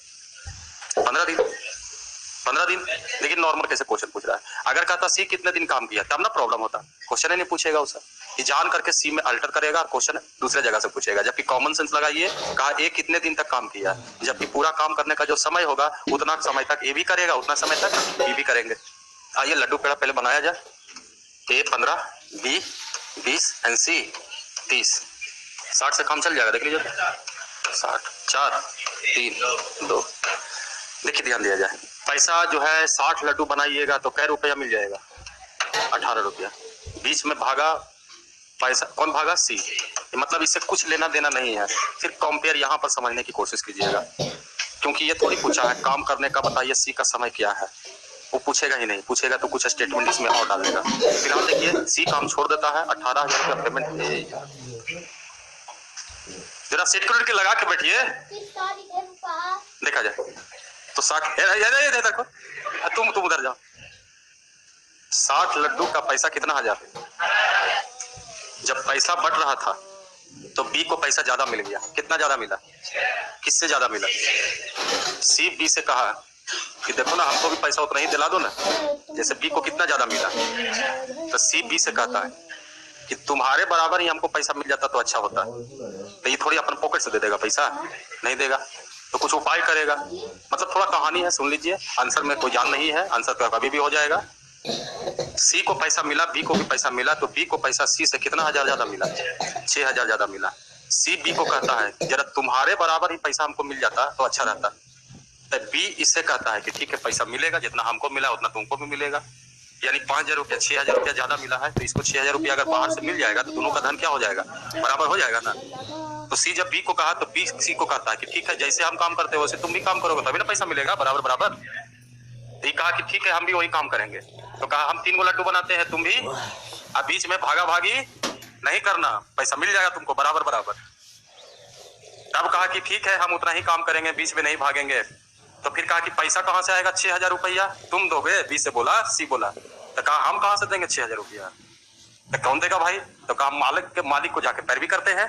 15 दिन। 15 दिन, लेकिन नॉर्मल कैसे क्वेश्चन पूछ रहा है? अगर कहता सी कितने दिन काम किया तब ना प्रॉब्लम होता, क्वेश्चन ही नहीं पूछेगा उसे, ये जान करके सी में अल्टर करेगा, क्वेश्चन दूसरे जगह से पूछेगा। जबकि कॉमन सेंस लगाइए, कहा ए कितने दिन तक काम किया, जबकि पूरा काम करने का जो समय होगा उतना समय तक ए भी करेगा, उतना समय तक बी भी करेंगे। आइए लड्डू पेड़ा पहले बनाया जाए। ए 15, बी 20 एंड सी 30। 60 से काम चल जाएगा, देख लीजिए। 60, 4, 3, 2। देखिए ध्यान दिया जाए, पैसा जो है 60 लड्डू बनाइएगा तो कै रुपया मिल जाएगा? 18 रुपया। बीच में भागा पैसा कौन भागा? सी। मतलब इससे कुछ लेना देना नहीं है, सिर्फ कंपेयर यहाँ पर समझने की कोशिश कीजिएगा, क्योंकि ये थोड़ी पूछा है काम करने का बताइए सी का समय क्या है, वो पूछेगा ही नहीं, पूछेगा तो कुछ स्टेटमेंट इसमें और डाल देगा। फिलहाल देखिए सी काम छोड़ देता है 18,000 रुपया पेमेंट। जरा सेट करके लगा के बैठिए, देखा जाए तो 60 देखो, तुम उधर जाओ। 60 लड्डू का पैसा कितना हजार? जब पैसा बढ़ रहा था तो बी को पैसा ज्यादा मिल गया। कितना ज्यादा मिला? किससे ज्यादा मिला? सी बी से कहा कि देखो ना हमको भी पैसा उतना ही दिला दो ना, जैसे बी को कितना ज्यादा मिला, तो सी बी से कहता है कि तुम्हारे बराबर ही हमको पैसा मिल जाता तो अच्छा होता। तो ये थोड़ी अपन पॉकेट से दे देगा पैसा, नहीं देगा, तो कुछ उपाय करेगा। मतलब थोड़ा कहानी है, सुन लीजिए। आंसर में कोई जान नहीं है, आंसर तो कभी भी हो जाएगा। सी को पैसा मिला, बी को भी पैसा मिला, तो बी को पैसा सी से कितना हजार ज्यादा मिला? 6,000 ज्यादा मिला। सी बी को कहता है जरा तुम्हारे बराबर ही पैसा हमको मिल जाता तो अच्छा रहता। तो बी इससे कहता है कि ठीक है पैसा मिलेगा, जितना हमको मिला उतना तुमको भी मिलेगा। यानी 5,000 रुपया 6,000 रुपया ज्यादा मिला है, तो इसको 6,000 रुपया अगर बाहर से मिल जाएगा तो दोनों का धन क्या हो जाएगा? बराबर हो जाएगा ना। तो सी जब बी को कहा तो बी सी को कहता है कि ठीक है जैसे हम काम करते हो वैसे तुम भी काम करोगे तभी ना पैसा मिलेगा, बराबर बराबर। तो कहा कि ठीक है हम भी वही काम करेंगे। तो कहा हम 3 गो लड्डू बनाते हैं, तुम भी। अब बीच में भागा भागी नहीं करना, पैसा मिल जाएगा तुमको बराबर बराबर। तब कहा कि ठीक है हम उतना ही काम करेंगे, बीच में नहीं भागेंगे। तो फिर कहा कि पैसा कहाँ से आएगा? 6,000 रुपया तुम दोगे? बी से बोला, सी बोला। तो कहा हम कहाँ से देंगे 6,000 रुपया? तो कौन देगा भाई? तो कहा मालिक को जाके पैरवी करते हैं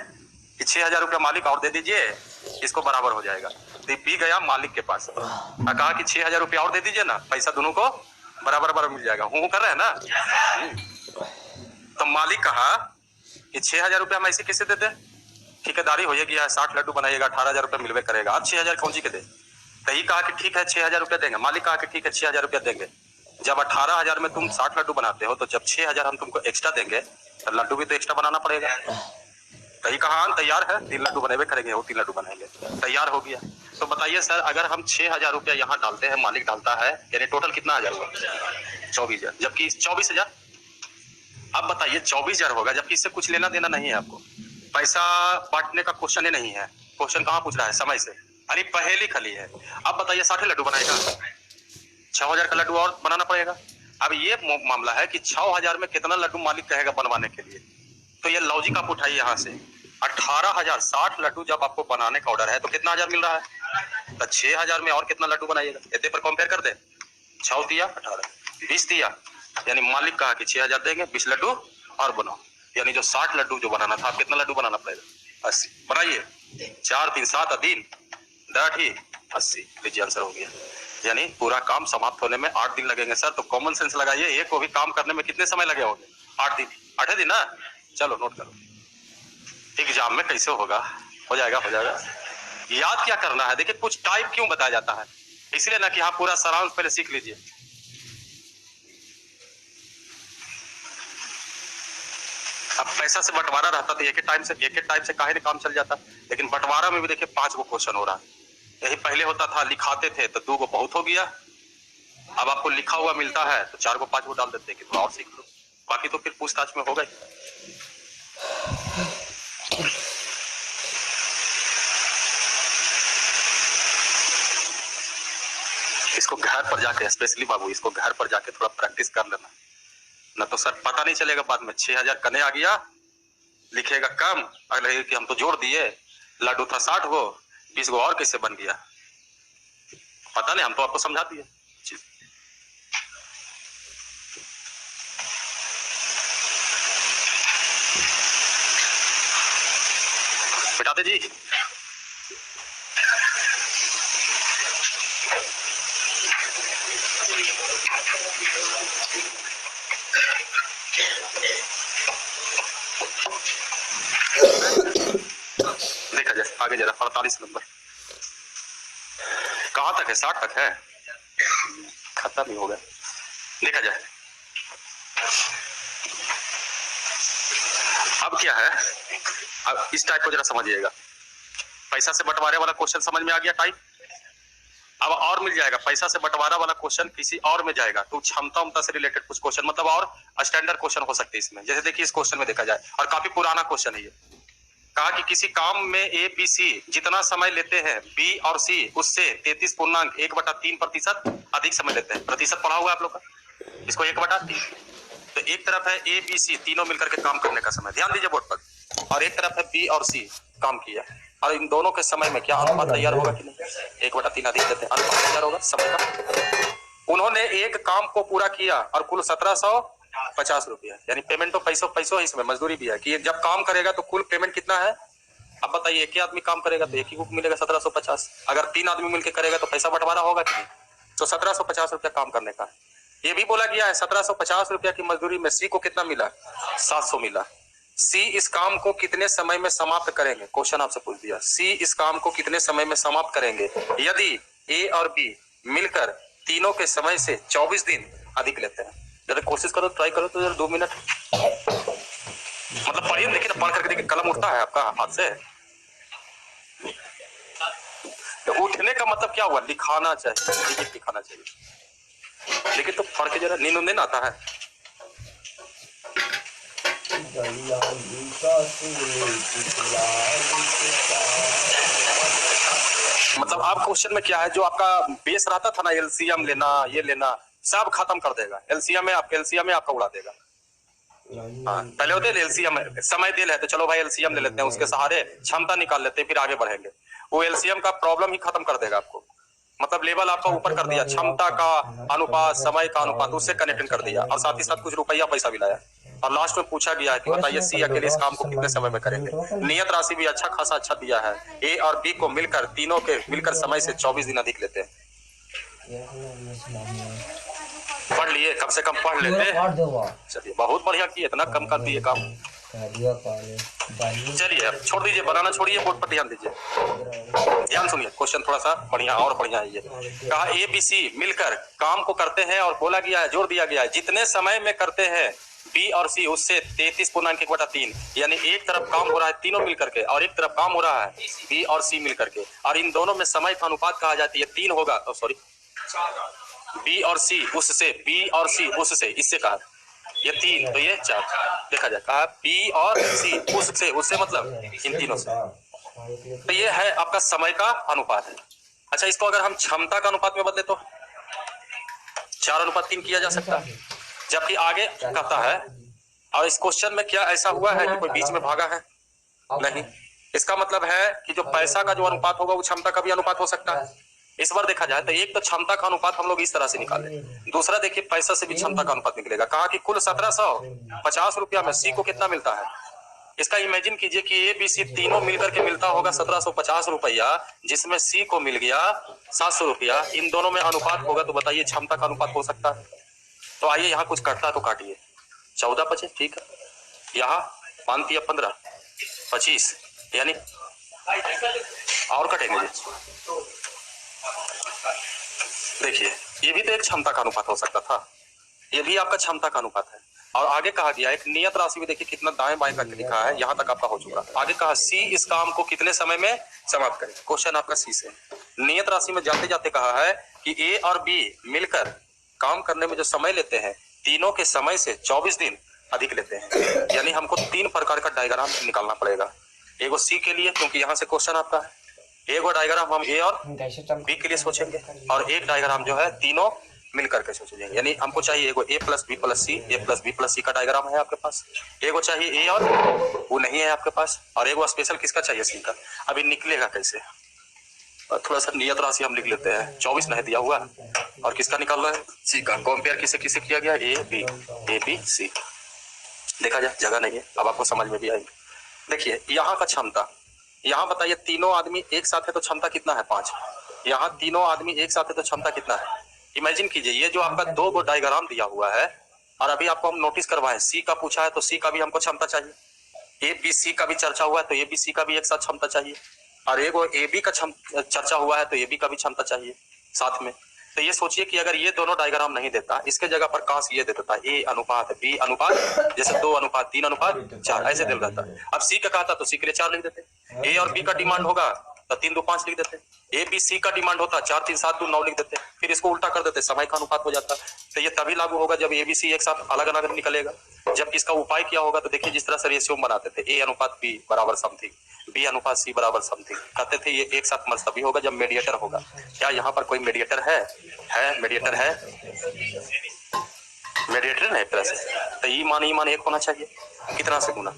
कि 6,000 रुपया मालिक और दे दीजिए, इसको बराबर हो जाएगा। तो पी गया मालिक के पास, कहा कि 6,000 रुपया और दे दीजिए ना, पैसा दोनों को बराबर बराबर मिल जाएगा। हूँ कर रहे हैं ना। तो मालिक कहा कि 6,000 रुपया हम ऐसे कैसे देते? ठेकेदारी हो गया है, 60 लड्डू बनाइएगा, 18,000 रुपया मिलवे करेगा, अब 6,000 कौन जी के दे? तो ही कहा कि ठीक है 6,000 रुपया देंगे। मालिक कहा कि ठीक है 6,000 रुपया देंगे। जब 18,000 में तुम 60 लड्डू बनाते हो तो जब 6,000 हम तुमको एक्स्ट्रा देंगे तो लड्डू भी तो एक्स्ट्रा बनाना पड़ेगा। तो ही कहा तैयार है, 3 लड्डू बनेबे करेंगे, वो 3 लड्डू बनाएंगे, तैयार हो गया। तो बताइए सर अगर हम 6,000 रुपया यहाँ डालते हैं, मालिक डालता है, यानी टोटल कितना हजार हुआ? 24,000, जबकि 24,000। अब बताइए 24,000 होगा, जबकि इससे कुछ लेना देना नहीं है आपको, पैसा बांटने का क्वेश्चन ही नहीं है। क्वेश्चन कहाँ पूछ रहा है? समय से, अरे पहेली खाली है। अब बताइए 60 लड्डू बनाएगा, 6,000 का लड्डू और बनाना पड़ेगा। अब ये मामला है कि 6,000 में कितना लड्डू मालिक कहेगा बनवाने के लिए, तो ये लॉजिक आप उठाइए यहाँ से। 18,000 60 लड्डू जब आपको बनाने का ऑर्डर है तो कितना हजार मिल रहा है? तो 6,000 में और कितना लड्डू बनाइएगा? इतने पर कंपेयर कर दे, 6 दिया 18 20 दिया, यानी मालिक कहा कि 6,000 देंगे, 20 लड्डू और बनाओ। यानी जो 60 लड्डू जो बनाना था, कितना लड्डू बनाना पड़ेगा? 80। बनाइए, 4 3 7 दिन 80। लीजिए आंसर हो गया। यानी पूरा काम समाप्त होने में 8 दिन लगेंगे सर। तो कॉमन सेंस लगाइए, एक को भी काम करने में कितने समय लगे होंगे? 8 दिन। 8 दिन ना, चलो नोट करो। एग्जाम में कैसे होगा? हो जाएगा हो जाएगा। याद क्या करना है? देखिए कुछ टाइप क्यों बताया जाता है, इसलिए ना कि हाँ पूरा सारांश पहले सीख लीजिए। अब पैसा से बंटवारा रहता तो एक ही टाइम से काहे काम चल जाता, लेकिन बंटवारा में भी देखिए 5 गो क्वेश्चन हो रहा है। यही पहले होता था लिखाते थे तो 2 गो बहुत हो गया, अब आपको लिखा हुआ मिलता है तो 4 गो 5 गो डाल देते हैं कि थोड़ा और सीख लो, बाकी तो फिर पूछताछ में होगा ही। इसको घर पर जाके स्पेशली बाबू, इसको घर पर जाके थोड़ा प्रैक्टिस कर लेना, ना तो सर पता नहीं चलेगा बाद में 6,000 कने आ गया, लिखेगा कम, अगले कि हम तो जोड़ दिए, लड्डू था 60 गो, 20 गो और कैसे बन गया, पता नहीं, हम तो आपको समझा दिए। बेटाते जी देखा जाए आगे जरा 48 नंबर कहां तक है? 60 तक है, खत्म ही हो गया। देखा जाए अब क्या है, अब इस टाइप को जरा समझिएगा। पैसा से बंटवारे वाला क्वेश्चन समझ में आ गया टाइप, अब और मिल जाएगा, पैसा से बंटवारा वाला क्वेश्चन किसी और में जाएगा, तो क्षमता उमता से रिलेटेड कुछ क्वेश्चन मतलब और स्टैंडर्ड क्वेश्चन हो सकते हैं इसमें। जैसे देखिए इस क्वेश्चन में देखा जाए, और काफी पुराना क्वेश्चन है ये। कहा कि किसी काम में ए बी सी जितना समय लेते हैं बी और सी उससे 33.1/3% अधिक समय लेते हैं। प्रतिशत पढ़ा हुआ आप लोग का, इसको 1/3। तो एक तरफ है ए बी सी तीनों मिलकर के काम करने का समय, ध्यान दीजिए बोर्ड पर, और एक तरफ है बी और सी काम किया, और इन दोनों के समय में क्या अनुपात तैयार होगा कि नहीं? 1/3 अधिक देते हैं, अनुपात तैयार होगा समय का। उन्होंने एक काम को पूरा किया और कुल 1750 रुपया, यानी पेमेंट तो पैसों इसमें मजदूरी भी है कि जब काम करेगा तो कुल पेमेंट कितना है। अब बताइए, एक ही आदमी काम करेगा तो एक ही को मिलेगा 1750, अगर 3 आदमी मिलकर करेगा तो पैसा बंटवारा होगा कि नहीं? तो 1750 रुपया काम करने का। ये भी बोला गया है 1750 रुपया की मजदूरी में सी को कितना मिला? 700 मिला। सी इस काम को कितने समय में समाप्त करेंगे? क्वेश्चन आपसे पूछ दिया, सी इस काम को कितने समय में समाप्त करेंगे यदि ए और बी मिलकर तीनों के समय से 24 दिन अधिक लेते हैं? जरा कोशिश करो, ट्राई करो तो जरा 2 मिनट, मतलब पढ़िए, देखिए पढ़ करके देखिए कलम उठता है आपका हाथ से। तो उठने का मतलब क्या हुआ? लिखाना चाहिए, लिखाना चाहिए, लेकिन तो पढ़ के जरा नींद नहीं आता है। मतलब आप क्वेश्चन में क्या है, जो आपका बेस रहता था ना, एलसीएम लेना ये लेना, सब खत्म कर देगा। एलसीएम में आपका उड़ा देगा। हाँ, पहले होते एलसीएम समय दिल है तो चलो भाई एलसीएम ले लेते हैं, उसके सहारे क्षमता निकाल लेते हैं, फिर आगे बढ़ेंगे। वो एलसीएम का प्रॉब्लम ही खत्म कर देगा आपको, मतलब लेवल आपका ऊपर कर दिया, क्षमता का अनुपात, समय का अनुपात, उससे कनेक्ट कर दिया, और साथ ही साथ कुछ रुपया पैसा भी लाया। और लास्ट में पूछा गया है कि बताइए सी अकेले इस काम को कितने समय में करेंगे। नियत राशि भी अच्छा दिया है, ए और बी को मिलकर तीनों के मिलकर समय से 24 दिन अधिक लेते हैं। पढ़ लिए, कम से कम पढ़ लेते। चलिए बहुत बढ़िया किए, इतना कम कर दिए काम। चलिए अब छोड़ दीजिए, बनाना छोड़िए, बोर्ड पर ध्यान दीजिए, ध्यान सुनिए, क्वेश्चन थोड़ा सा बढ़िया और बढ़िया है ये। कहा ए बी सी मिलकर काम को करते हैं, और बोला गया है, जोर दिया गया है, जितने समय में करते हैं बी और सी उससे 33.1/3, यानी एक तरफ काम हो रहा है तीनों मिलकर के, और एक तरफ काम हो रहा है बी और सी मिलकर के, और इन दोनों में समय का अनुपात कहा जाती है 3 होगा। सॉरी, बी और सी उससे, बी और सी उससे, इससे कहा ये 3 तो ये 4 देखा जाए। कहा बी और सी उससे मतलब इन तीनों से, तो ये है आपका समय का अनुपात है। अच्छा, इसको अगर हम क्षमता का अनुपात में बदले तो 4:3 किया जा सकता है, जबकि आगे कहता है, और इस क्वेश्चन में क्या ऐसा हुआ है कि कोई बीच में भागा है? नहीं। इसका मतलब है कि जो पैसा का जो अनुपात होगा वो क्षमता का भी अनुपात हो सकता है। इस बार देखा जाए तो एक तो क्षमता का अनुपात हम लोग इस तरह से निकाले, दूसरा देखिए पैसा से भी क्षमता का अनुपात निकलेगा। कहा कि कुल 1750 रुपया में सी को कितना मिलता है? इसका इमेजिन कीजिए कि ए बी सी तीनों मिलकर के मिलता होगा 1750 रुपया, जिसमें सी को मिल गया 700 रुपया, इन दोनों में अनुपात होगा, तो बताइए क्षमता का अनुपात हो सकता है? तो आइए यहाँ कुछ कटता है तो काटिए, 14 बचे, ठीक है, यहाँ 5 या 15 25, यानी और कटेंगे। देखिए ये भी तो एक क्षमता का अनुपात हो सकता था, ये भी आपका क्षमता का अनुपात है। और आगे कहा गया एक नियत राशि भी, देखिए कितना दाएं बाएं करके लिखा है, यहाँ तक आपका हो चुका। आगे कहा सी इस काम को कितने समय में समाप्त करे, क्वेश्चन आपका सी से। नियत राशि में जाते जाते कहा है कि ए और बी मिलकर काम करने में जो समय लेते हैं तीनों के समय से 24 दिन अधिक लेते हैं, यानी हमको 3 प्रकार का डायग्राम निकालना पड़ेगा। एगो सी के लिए, क्योंकि यहाँ से क्वेश्चन आपका है, एगो डायग्राम हम ए और बी के लिए सोचेंगे, और एक डायग्राम जो है तीनों मिलकर के सोचेंगे, यानी हमको चाहिए एगो ए प्लस बी प्लस सी, ए प्लस बी प्लस सी का डायग्राम है आपके पास, एगो चाहिए ए और वो नहीं है आपके पास, और एगो स्पेशल किसका चाहिए, सी का। अभी निकलेगा कैसे, थोड़ा सा नियत राशि हम लिख लेते हैं, 24 नहीं दिया हुआ, और किसका निकालना है, सी का। कंपेयर किसे किसे किया गया, ए बी सी। देखा जाए, जगह नहीं है, अब आपको समझ में भी आएगी। देखिए यहाँ का क्षमता, यहाँ बताइए तीनों आदमी एक साथ है तो क्षमता कितना है, 5। यहाँ तीनों आदमी एक साथ है तो क्षमता कितना है। इमेजिन कीजिए ये जो आपका 2 गो डायग्राम दिया हुआ है, और अभी आपको हम नोटिस करवाएं, सी का पूछा है तो सी का भी हमको क्षमता चाहिए, ए बी सी का भी चर्चा हुआ है तो ए बी सी का भी एक साथ क्षमता चाहिए, और एगो ए बी का चर्चा हुआ है तो ए बी का भी क्षमता चाहिए साथ में। तो ये सोचिए कि अगर ये दोनों डायग्राम नहीं देता, इसके जगह पर काश ये दे देता, ए अनुपात बी अनुपात, जैसे 2:3:4 ऐसे दिल रहता। अब सी का कहता तो सी के लिए 4 लिख देते। ए और बी का डिमांड होगा तो 3 2 5 लिख देते। ए बी सी का डिमांड होता 4 3 7 2 9 लिख देते, फिर इसको उल्टा कर देते, समय का अनुपात हो जाता। तो ये तभी लागू होगा जब ए बी सी एक साथ अलग अलग निकलेगा। जब इसका उपाय क्या होगा तो देखिए जिस तरह से रेशियो बनाते थे, ए अनुपात बी बराबर समथिंग, बी अनुपात सी बराबर समथिंग, कहते थे ये एक साथ मर्ज तभी होगा जब मीडिएटर होगा। क्या यहाँ पर कोई मीडिएटर है? मीडिएटर है, मीडिएटर है एक तरह से। तो ई मान एक होना चाहिए, कितना से गुना,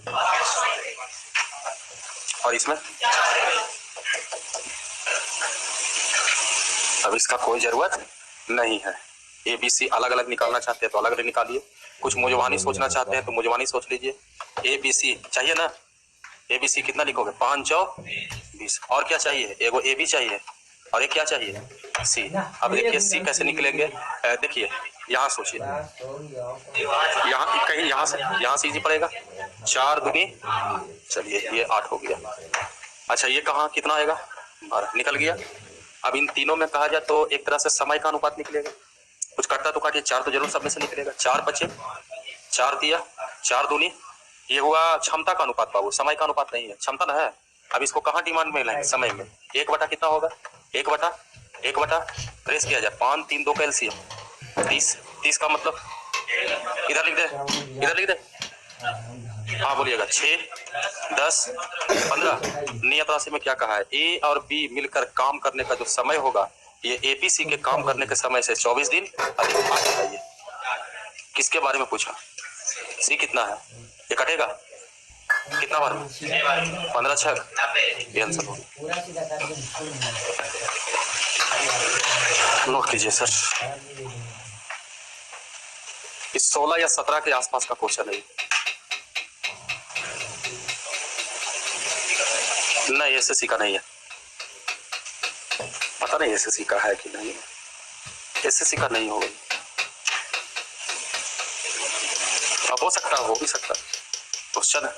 और इसमें अब इसका कोई जरूरत नहीं है। ए बी सी अलग अलग निकालना चाहते हैं तो अलग अलग निकालिए, कुछ मुजवानी सोचना चाहते हैं तो मुजवानी सोच लीजिए। ए बी सी चाहिए ना, ए बी सी कितना लिखोगे, 5 4 20, और क्या चाहिए, एगो ए बी चाहिए और एक क्या चाहिए, सी। अब देखिए सी कैसे निकलेंगे, देखिए यहाँ सोचिए, यहाँ कहीं यहाँ से इजी पड़ेगा, 4 दूनी, चलिए ये 8 हो गया। अच्छा ये कहाँ कितना आएगा, 12 निकल गया। अब इन तीनों में कहा जाए तो एक तरह से समय का अनुपात निकलेगा, कुछ कटता तो काटिए, 4 तो जरूर सब में से निकलेगा, 4 बचे, 4 दिया, 4 दूनी, ये हुआ क्षमता का अनुपात बाबू, समय का अनुपात नहीं है, क्षमता ना है। अब इसको कहाँ डिमांड में लाएंगे, समय में, 1 बटा कितना होगा, 1 बटा प्रेस किया जाए, 5 3 2 का एलसीएम 30 का मतलब इधर लिख दे, हाँ बोलिएगा, 6 10 15। नियत राशि में क्या कहा है, ए और बी मिलकर काम करने का जो समय होगा ये ए बी सी के काम करने के समय से 24 दिन अधिक आएगा। ये किसके बारे में पूछा, सी कितना है, ये कटेगा कितना बार, 15 6, ये आंसर हो। नोट कीजिए सर, इस 16 या 17 के आसपास का क्वेश्चन है। नहीं एसएससी का नहीं है, पता नहीं एसएससी का है कि नहीं, एसएससी का नहीं होगा, अब हो सकता है, हो भी सकता है क्वेश्चन है।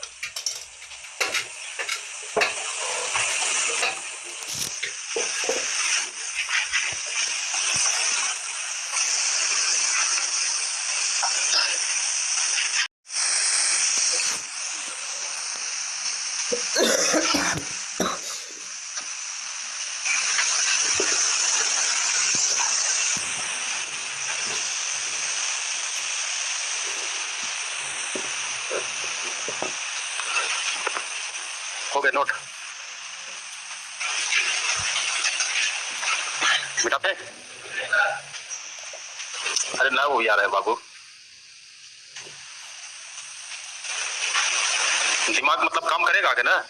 हो गए नोट, मिटाते, अरे ना वो यार है बाबू, दिमाग मतलब काम करेगा आगे ना।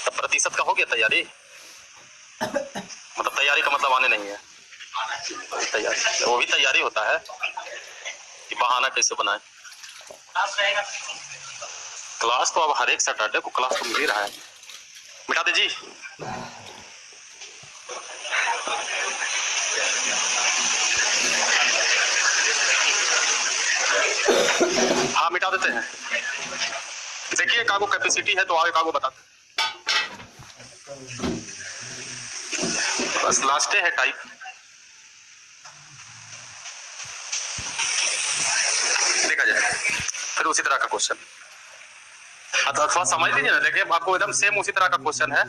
तब प्रतिशत का हो गया तैयारी, मतलब तैयारी का मतलब आने नहीं है, तैयारी वो भी तैयारी होता है कि बहाना कैसे बनाए। क्लास तो अब हर एक सैटरडे को क्लास तो मिल ही रहा है, मिटा दे जी। हाँ मिटा देते हैं, देखिए कागो कैपेसिटी है तो आगे कागो बताते, बस लास्ट है टाइप। देखा जाए फिर उसी तरह का क्वेश्चन, थोड़ा समझ लीजिए ना, देखिए आपको एकदम सेम उसी तरह का क्वेश्चन है,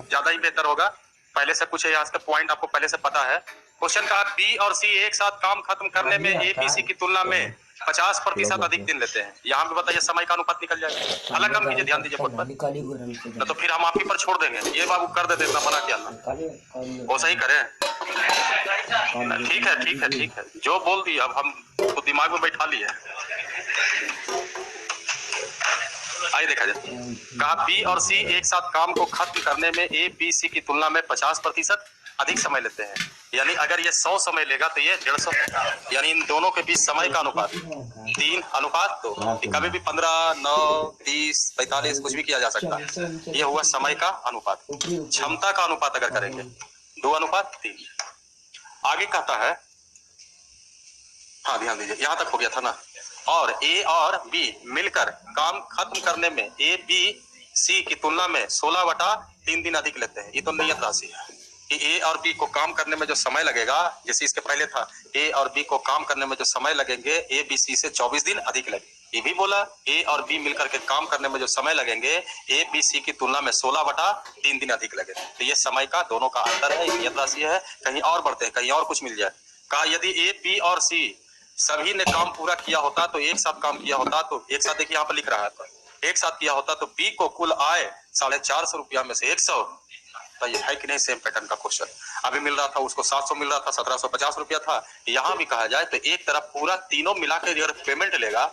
ज्यादा ही बेहतर होगा। पहले से कुछ यहाँ से पॉइंट आपको पहले से पता है। क्वेश्चन का बी और सी एक साथ काम खत्म करने में ए बी सी की तुलना में 50% अधिक दिन लेते हैं। यहाँ पे बताइए समय का अनुपात निकल जाएगा। अलग काम कीजिए, ध्यान दीजिए बोर्ड पर, तो फिर हम आप ही पर छोड़ देंगे। ये बाबू कर देते इतना मना किया ना, वो सही करे। ठीक है ठीक है ठीक है, जो बोल दिया अब हम तो दिमाग में बैठा लिए। आइए देखा जाए, कहा बी और सी एक साथ काम को खत्म करने में ए बी सी की तुलना में 50% अधिक समय लेते हैं। यानी अगर ये 100 समय लेगा तो ये 150, यानी इन दोनों के बीच समय का अनुपात 3:2। कभी भी 15 9 30 45 कुछ भी किया जा सकता है। ये हुआ समय का अनुपात। क्षमता का अनुपात अगर करेंगे 2:3। आगे कहता है, हाँ ध्यान दीजिए, यहां तक हो गया था ना। और ए और बी मिलकर काम खत्म करने में ए बी सी की तुलना में 16/3 दिन अधिक लेते हैं। ये तो नियत राशि है, कि ए और बी को काम करने में जो समय लगेगा, जैसे इसके पहले था ए और बी को काम करने में जो समय लगेंगे ए बी सी से 24 दिन अधिक लगे। ये भी बोला ए और बी मिलकर के काम करने में जो समय लगेंगे ए बी सी की तुलना में 16/3 दिन अधिक लगे। तो ये समय का दोनों का अंतर है, नियत राशि है। कहीं और बढ़ते हैं, कहीं और कुछ मिल जाए। कहा यदि ए बी और सी सभी ने काम पूरा किया होता, तो एक साथ काम किया होता, तो एक साथ देखिए यहाँ पर लिख रहा है, तो एक साथ किया होता तो बी को कुल आय 450 रुपया में से 100, तो ये है कि नहीं सेम पैटर्न का क्वेश्चन। अभी मिल रहा था उसको 700 मिल रहा था, 1750 रुपया था। यहाँ भी कहा जाए तो एक तरफ पूरा तीनों मिला के अगर पेमेंट लेगा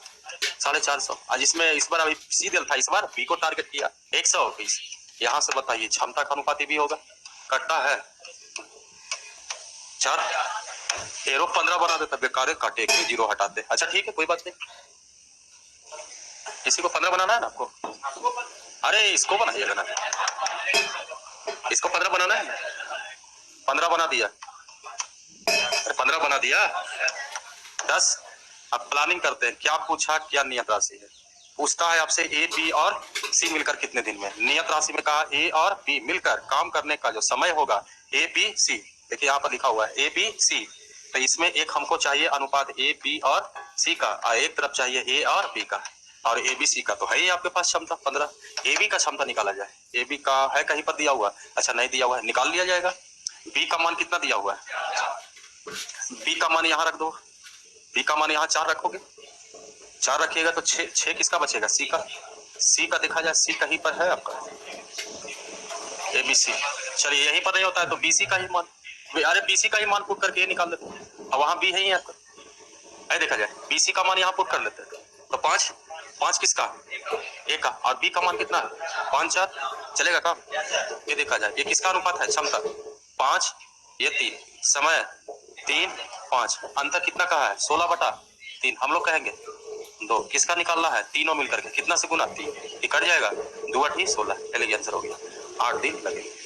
450, आज इसमें इस बार अभी सी दिल था, इस बार बी को टारगेट किया 120। यहाँ से बताइए क्षमता का अनुपात भी होगा, कट्टा है 4 एरो 15 बना देता, बेकार काटे 0 हटाते। अच्छा ठीक है कोई बात नहीं, इसी को 15 बनाना है ना आपको, अरे इसको बनाइएगा ना, इसको 15 बनाना है ना, 15 बना दिया, 15 बना दिया 10। अब प्लानिंग करते हैं, क्या पूछा, क्या नियत राशि है। पूछता है आपसे ए बी और सी मिलकर कितने दिन में। नियत राशि में कहा ए और बी मिलकर काम करने का जो समय होगा ए बी सी, देखिए यहाँ पर लिखा हुआ है ए बी सी, तो इसमें एक हमको चाहिए अनुपात ए बी और सी का, और एक तरफ चाहिए ए और बी का, और ए बी सी का तो है ही आपके पास क्षमता 15। ए बी का क्षमता निकाला जाए, ए बी का है कहीं पर दिया हुआ, अच्छा नहीं दिया हुआ है, निकाल लिया जाएगा। बी का मान कितना दिया हुआ है, बी का मान यहाँ रख दो, बी का मान यहाँ 4 रखोगे, 4 रखिएगा तो 6 किसका बचेगा, सी का। सी का देखा जाए, सी कहीं पर है आपका ए बी सी, चलिए यहीं पर नहीं होता है तो बी सी का ही मान, अरे बी सी का ही मान पुट करके ये निकाल देते हैं, और वहां बी है ही आपका, है देखा जाए बी सी का मान यहाँ पुट कर लेते हैं, तो 5 किसका, ए का, और बी का मान कितना है 5 4, चलेगा काम। ये देखा जाए ये किसका अनुपात है, क्षमता 5, ये 3, समय 3 5, अंतर कितना का है 16/3, हम लोग कहेंगे 2, किसका निकालना है, तीनों मिलकर के कितना से गुना 3, ये कट जाएगा 2 8 16, चलिए आंसर हो गया 8 दिन लगेगा।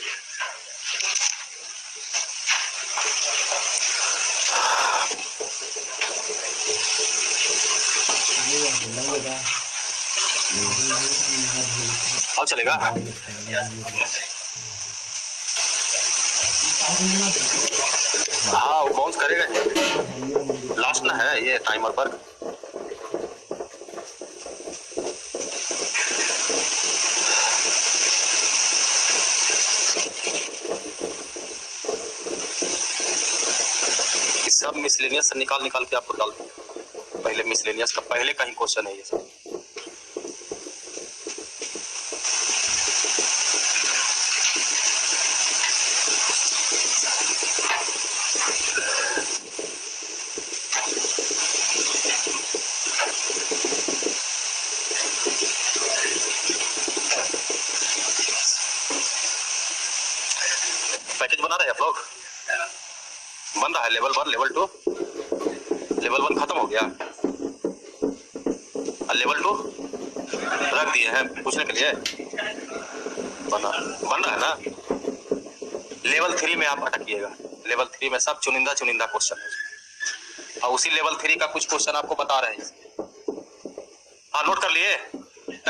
अब चलेगा, हाँ वो बाउंस करेगा, लास्ट ना है ये टाइमर पर। सब मिसलेनियस से निकाल के आपको डाल दूं, पहले मिसलेनियस का पहले का ही क्वेश्चन है ये सब। पैकेज बना रहे हैं आप लोग, बन रहा है लेवल 1 लेवल 2, लेवल 1 खत्म हो गया, लेवल 2 रख दिए हैं पूछने के लिए, बन रहा है ना। लेवल 3 में आप अटकिएगा, लेवल 3 में सब चुनिंदा क्वेश्चन है, और उसी लेवल 3 का कुछ क्वेश्चन आपको बता रहे हैं। हाँ नोट कर लिए,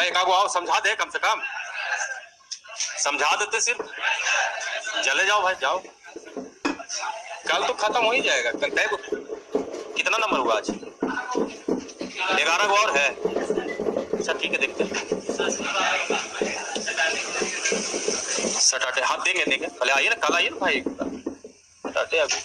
एक आगो आओ समझा दे, कम से कम समझा देते, सिर्फ चले जाओ भाई जाओ, कल तो खत्म हो ही जाएगा। कल कितना नंबर हुआ आज, 11 गो और है, अच्छा ठीक है देखते हैं। सटाटे हाथ देंगे पहले, आइए ना कल आइए ना भाई, सटाटे अभी